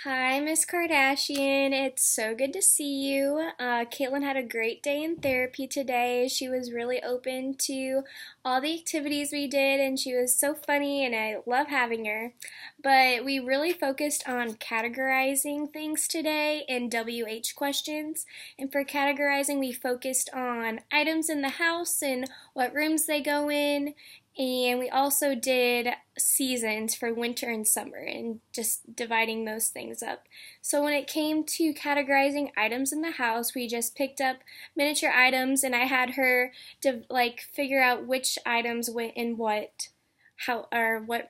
Hi, Miss Kardashian. It's so good to see you. Caitlin had a great day in therapy today. She was really open to all the activities we did, and she was so funny, and I love having her. But we really focused on categorizing things today in WH questions. And for categorizing, we focused on items in the house and what rooms they go in, and we also did seasons for winter and summer and just dividing those things up. So when it came to categorizing items in the house, we just picked up miniature items and I had her figure out which items went in what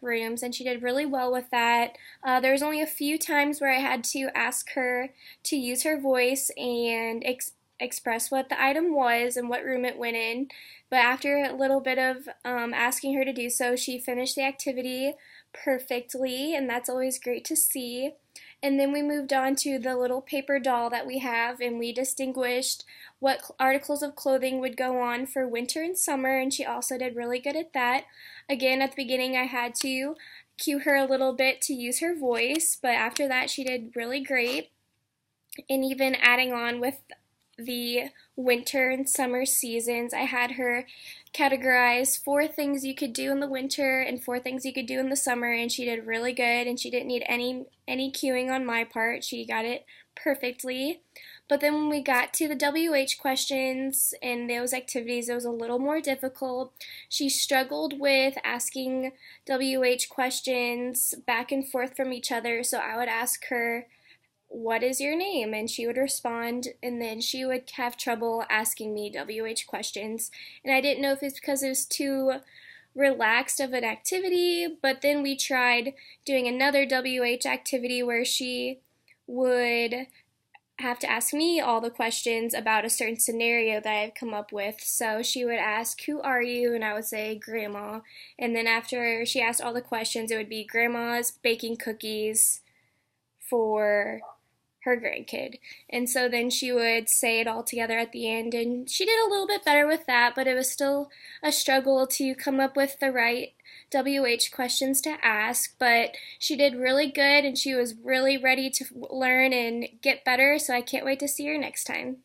rooms, and she did really well with that. There was only a few times where I had to ask her to use her voice and express what the item was and what room it went in. But after a little bit of asking her to do so, she finished the activity perfectly, and that's always great to see. And then we moved on to the little paper doll that we have, and we distinguished what articles of clothing would go on for winter and summer, and she also did really good at that. Again, at the beginning, I had to cue her a little bit to use her voice, but after that, she did really great. And even adding on with the winter and summer seasons, I had her categorize 4 things you could do in the winter and 4 things you could do in the summer, and she did really good, and she didn't need any cueing on my part. She got it perfectly. But then when we got to the WH questions and those activities, it was a little more difficult. She struggled with asking WH questions back and forth from each other, so I would ask her, "What is your name?" And she would respond, and then she would have trouble asking me WH questions. And I didn't know if it's because it was too relaxed of an activity, but then we tried doing another WH activity where she would have to ask me all the questions about a certain scenario that I've come up with. So she would ask, "Who are you?" And I would say, "Grandma." And then after she asked all the questions, it would be Grandma's baking cookies for her grandkid. And so then she would say it all together at the end, and she did a little bit better with that, but it was still a struggle to come up with the right WH questions to ask. But she did really good, and she was really ready to learn and get better, so I can't wait to see her next time.